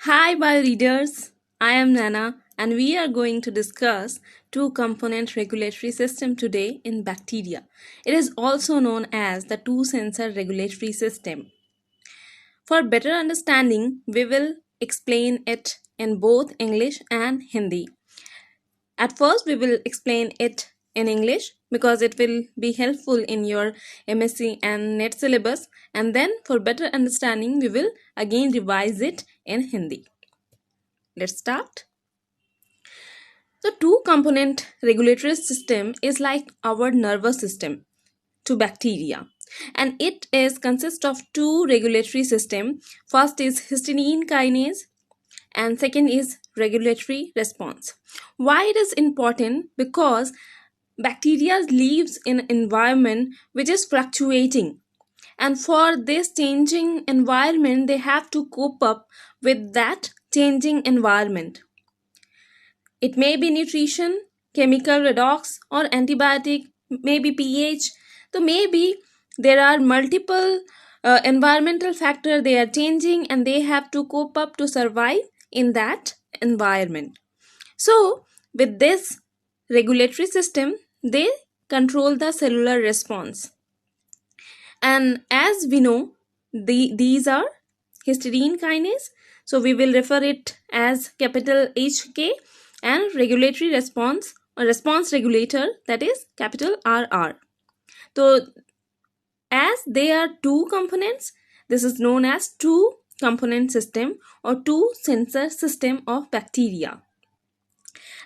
Hi, bioreaders. I am Nana, and we are going to discuss two-component regulatory system today in bacteria. It is also known as the two-sensor regulatory system. For better understanding, we will explain it in both English and Hindi. At first, we will explain it in English because it will be helpful in your MSc and NET syllabus, and then for better understanding, we will again revise it in Hindi. Let's start. The two component regulatory system is like our nervous system to bacteria, and it is consists of two regulatory system. First is histidine kinase and second is regulatory response. Why it is important? Because bacteria lives in an environment which is fluctuating, and for this changing environment they have to cope up with that changing environment. It may be nutrition, chemical redox, or antibiotic, maybe pH. So maybe there are multiple environmental factors they are changing and they have to cope up to survive in that environment. So with this regulatory system, they control the cellular response. And as we know, these are histidine kinase. So we will refer it as capital HK, and regulatory response or response regulator, that is capital RR. So as they are two components, this is known as two component system or two sensor system of bacteria.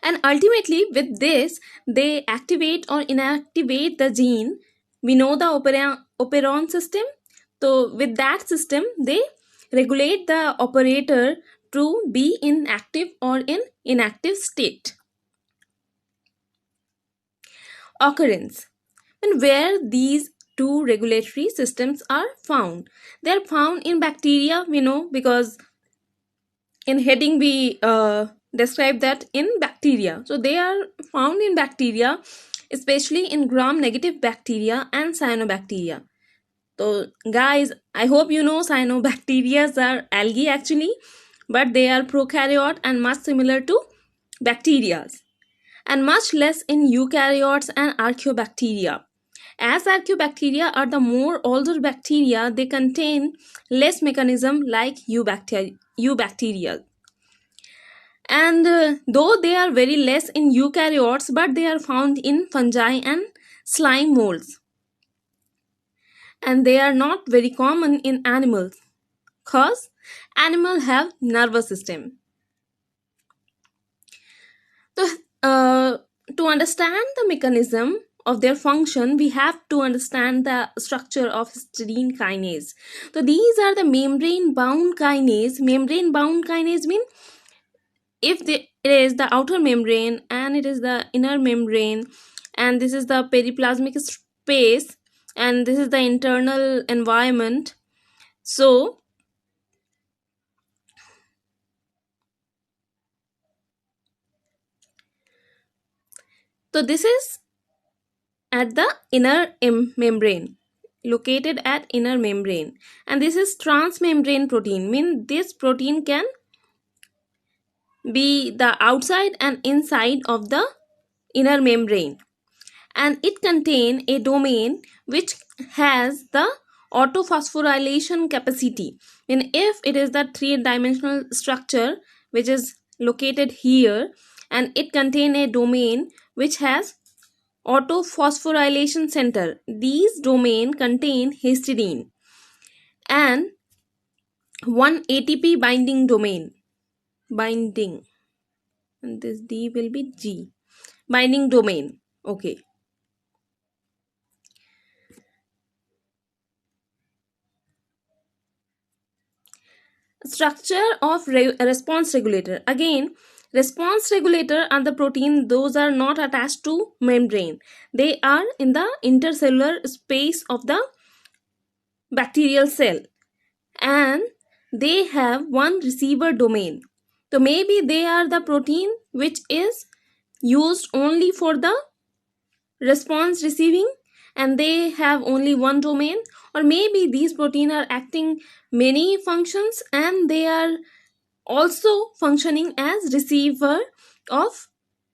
And ultimately with this they activate or inactivate the gene. We know the operon system. So with that system they regulate the operator to be in active or in inactive state. Occurrence, and where these two regulatory systems are found. They are found in bacteria, we know, because in heading we describe that in bacteria. So they are found in bacteria, especially in gram negative bacteria and cyanobacteria. So guys, I hope you know cyanobacteria are algae actually, but they are prokaryote and much similar to bacteria, and much less in eukaryotes and archaeobacteria. As archaeobacteria are the more older bacteria, they contain less mechanism like eubacteria. And though they are very less in eukaryotes, but they are found in fungi and slime molds. And they are not very common in animals because animals have nervous system. So, to understand the mechanism of their function, we have to understand the structure of histidine kinase. So these are the membrane bound kinase. Membrane bound kinase mean it is the outer membrane and it is the inner membrane, and this is the periplasmic space, and this is the internal environment. So this is at the inner membrane, located at inner membrane, and this is transmembrane protein, mean this protein can be the outside and inside of the inner membrane, and it contain a domain which has the autophosphorylation capacity. And if it is the three-dimensional structure which is located here, and it contain a domain which has autophosphorylation center, these domain contain histidine and one ATP binding domain, binding, and this D will be G, binding domain. Okay. Structure of response regulator. Again, response regulator are the protein, those are not attached to membrane. They are in the intercellular space of the bacterial cell, and they have one receiver domain. So maybe they are the protein which is used only for the response receiving, and they have only one domain, or maybe these protein are acting many functions and they are also functioning as receiver of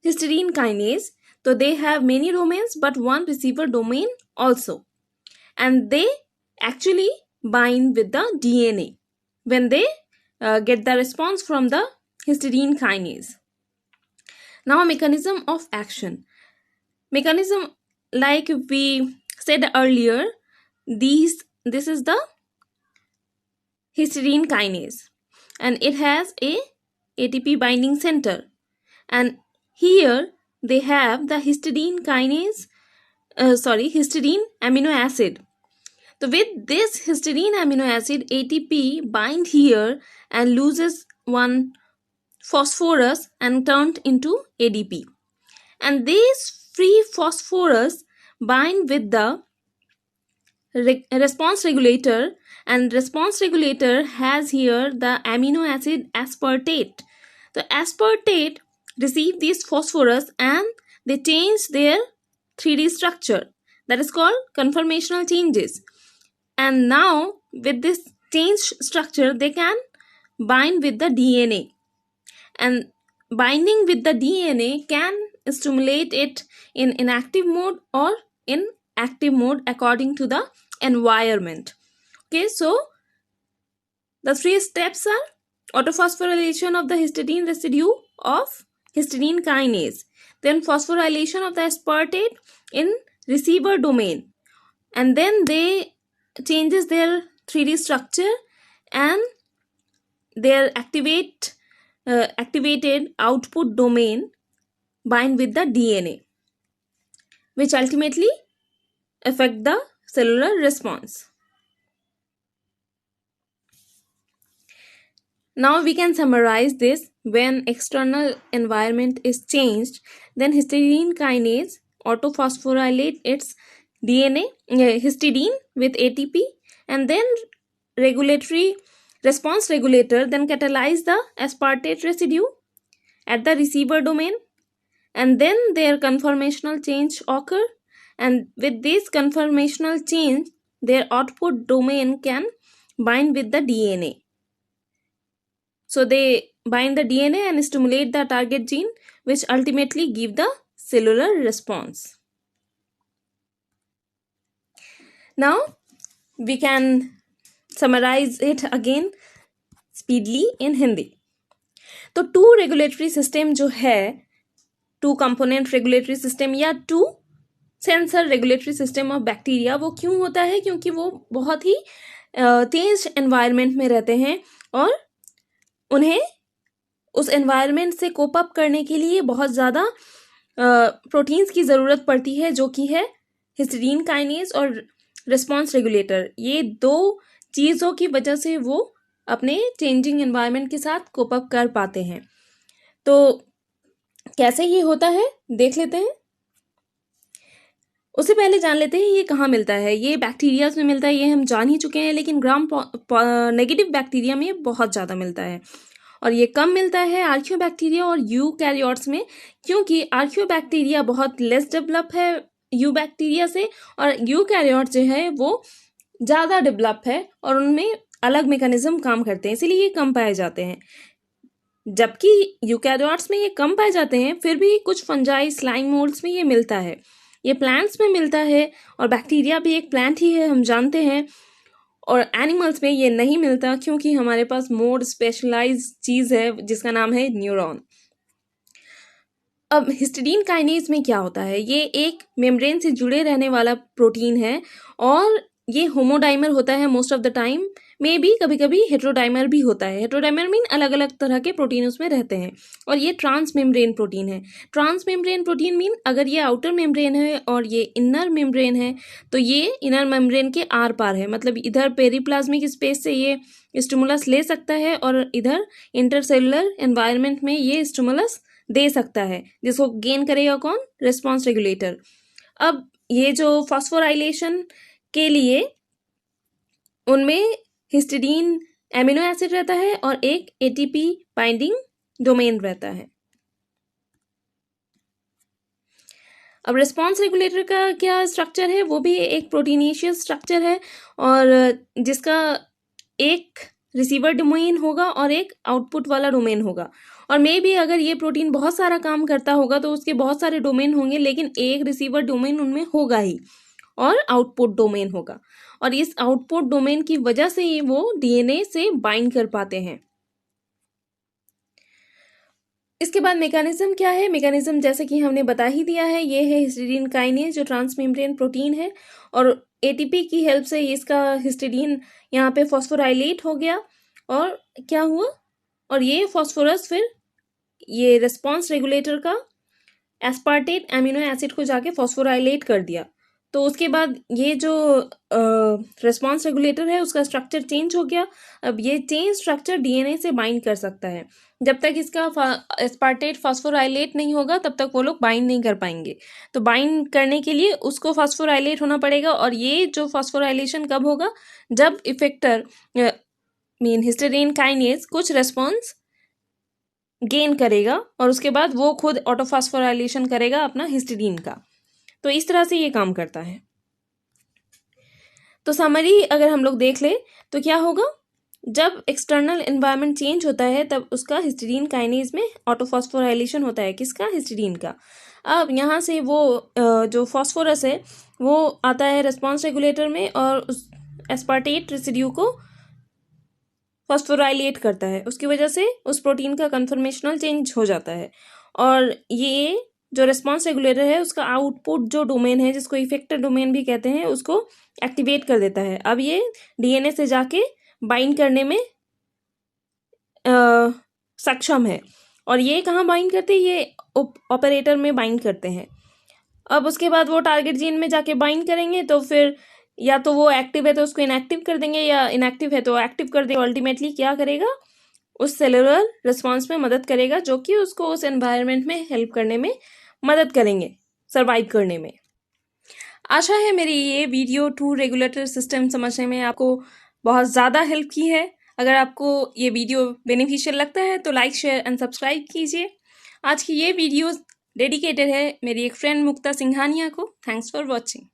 histidine kinase. So they have many domains but one receiver domain also, and they actually bind with the DNA when they get the response from the histidine kinase. Now, mechanism of action. Mechanism, like we said earlier, this is the histidine kinase, and it has a ATP binding center, and here they have the histidine kinase, histidine amino acid. So with this histidine amino acid, ATP bind here and loses one phosphorus and turned into ADP. And this free phosphorus bind with the response regulator, and response regulator has here the amino acid aspartate. The aspartate receive this phosphorus and they change their 3D structure, that is called conformational changes. And now with this changed structure they can bind with the DNA, and binding with the DNA can stimulate it in inactive mode or in active mode according to the environment. Okay, so the three steps are autophosphorylation of the histidine residue of histidine kinase, then phosphorylation of the aspartate in receiver domain, and then they changes their 3D structure and their activated output domain bind with the DNA, which ultimately affect the cellular response. Now we can summarize this. When external environment is changed, then histidine kinase autophosphorylate its DNA, histidine with ATP, and then regulatory response regulator then catalyze the aspartate residue at the receiver domain, and then their conformational change occur, and with this conformational change their output domain can bind with the DNA. So they bind the DNA and stimulate the target gene, which ultimately give the cellular response. Now we can summarize it again speedily in Hindi. तो to regulatory system जो है, to component regulatory system या to sensor regulatory system of bacteria, वो क्यों होता है? क्योंकि वो बहुत ही तेज एनवायरनमेंट में रहते हैं और उन्हें उस एनवायरनमेंट से कोप अप करने के लिए बहुत ज़्यादा प्रोटीन्स की ज़रूरत पड़ती है, जो कि है हिस्टीडीन काइनेज और रिस्पॉन्स रेगुलेटर. ये दो चीज़ों की वजह से वो अपने चेंजिंग एनवायरनमेंट के साथ कोप अप कर पाते हैं. तो कैसे ये होता है देख लेते हैं. उससे पहले जान लेते हैं ये कहाँ मिलता है. ये बैक्टीरिया में मिलता है, ये हम जान ही चुके हैं, लेकिन ग्राम नेगेटिव बैक्टीरिया में बहुत ज़्यादा मिलता है. और ये कम मिलता है आर्कियोबैक्टीरिया और यूकैरियोट्स में, क्योंकि आर्कियोबैक्टीरिया बहुत लेस डेवलप है यूबैक्टीरिया से, और यूकैरियोट जो है वो ज़्यादा डेवलप है और उनमें अलग मैकेनिज्म काम करते हैं, इसीलिए ये कम पाए जाते हैं. जबकि यूकैरियोट्स में ये कम पाए जाते हैं, फिर भी कुछ फंजाई स्लाइम मोल्ड्स में ये मिलता है. ये प्लांट्स में मिलता है, और बैक्टीरिया भी एक प्लांट ही है, हम जानते हैं. और एनिमल्स में ये नहीं मिलता, क्योंकि हमारे पास मोर स्पेशलाइज्ड चीज़ है जिसका नाम है न्यूरॉन. अब हिस्टीडीन काइनेज में क्या होता है? ये एक मेम्ब्रेन से जुड़े रहने वाला प्रोटीन है, और ये होमोडाइमर होता है मोस्ट ऑफ द टाइम, में भी कभी कभी हेट्रोडाइमर भी होता है. हेट्रोडाइमर मीन अलग अलग तरह के प्रोटीन उसमें रहते हैं. और ये ट्रांस मेम्ब्रेन प्रोटीन है. ट्रांस मेम्ब्रेन प्रोटीन मीन अगर ये आउटर मेम्ब्रेन है और ये इनर मेम्ब्रेन है, तो ये इनर मेम्ब्रेन के आर पार है. मतलब इधर पेरीप्लाज्मिक स्पेस से ये स्टिमुलस ले सकता है, और इधर इंटरसेलुलर एनवायरनमेंट में ये स्टिमुलस दे सकता है, जिसको गेन करेगा कौन? Response regulator. अब ये जो फॉस्फोराइलेशन के लिए उनमें हिस्टीडीन एमिनो एसिड रहता है और एक एटीपी बाइंडिंग डोमेन रहता है. अब रिस्पॉन्स रेगुलेटर का क्या स्ट्रक्चर है? वो भी एक प्रोटीनेशियस स्ट्रक्चर है, और जिसका एक रिसीवर डोमेन होगा और एक आउटपुट वाला डोमेन होगा। और मे भी अगर ये प्रोटीन बहुत सारा काम करता होगा तो उसके बहुत सारे डोमेन होंगे, लेकिन एक रिसीवर डोमेन उनमें होगा ही और आउटपुट डोमेन होगा। और इस आउटपुट डोमेन की वजह से ही वो डीएनए से बाइंड कर पाते हैं। इसके बाद मैकेनिज्म क्या है? मैकेनिज्म जैसे कि हमने बता ही दिया है, ये है हिस्टिडीन काइनेज जो ट्रांसमेम्ब्रेन प्रोटीन है, और एटीपी की हेल्प से इसका हिस्टिडीन यहाँ पे फॉस्फोराइलेट हो गया और क्या हुआ, और ये फॉस्फोरस फिर ये रिस्पॉन्स रेगुलेटर का एस्पार्टेट एमिनो एसिड को जाके फॉस्फोराइलेट कर दिया। तो उसके बाद ये जो रिस्पॉन्स रेगुलेटर है उसका स्ट्रक्चर चेंज हो गया। अब ये चेंज स्ट्रक्चर डीएनए से बाइंड कर सकता है। जब तक इसका एस्पार्टेट फॉस्फोराइलेट नहीं होगा तब तक वो लोग बाइंड नहीं कर पाएंगे। तो बाइंड करने के लिए उसको फॉस्फोराइलेट होना पड़ेगा, और ये जो फॉस्फोराइलेशन कब होगा? जब इफेक्टर मीन हिस्टीडीन काइनेज कुछ रेस्पॉन्स गेन करेगा और उसके बाद वो खुद ऑटोफॉस्फोराइलेशन करेगा अपना हिस्टीडीन का। तो इस तरह से ये काम करता है। तो समरी अगर हम लोग देख ले तो क्या होगा, जब एक्सटर्नल एनवायरनमेंट चेंज होता है तब उसका हिस्टीडीन काइनेज में ऑटोफॉस्फोराइलेशन होता है। किसका? हिस्टीडीन का। अब यहाँ से वो जो फॉस्फोरस है वो आता है रिस्पॉन्स रेगुलेटर में और उस एस्पार्टेट रेसिड्यू को फॉस्फोराइलेट करता है। उसकी वजह से उस प्रोटीन का कन्फर्मेशनल चेंज हो जाता है, और ये जो रिस्पॉन्स रेगुलेटर है उसका आउटपुट जो डोमेन है, जिसको इफेक्टर डोमेन भी कहते हैं, उसको एक्टिवेट कर देता है। अब ये डीएनए से जाके बाइंड करने में सक्षम है। और ये कहाँ बाइंड करते हैं? ये ऑपरेटर में बाइंड करते हैं। अब उसके बाद वो टारगेट जीन में जाके बाइंड करेंगे, तो फिर या तो वो एक्टिव है तो उसको इनएक्टिव कर देंगे, या इनएक्टिव है तो एक्टिव कर देंगे। अल्टीमेटली क्या करेगा? उस सेलुलर रिस्पॉन्स में मदद करेगा, जो कि उसको उस एनवायरनमेंट में हेल्प करने में मदद करेंगे, सर्वाइव करने में। आशा है मेरी ये वीडियो टू रेगुलेटरी सिस्टम समझने में आपको बहुत ज़्यादा हेल्प की है। अगर आपको ये वीडियो बेनिफिशियल लगता है तो लाइक, शेयर एंड सब्सक्राइब कीजिए। आज की ये वीडियो डेडिकेटेड है मेरी एक फ्रेंड मुक्ता सिंघानिया को। Thanks for watching.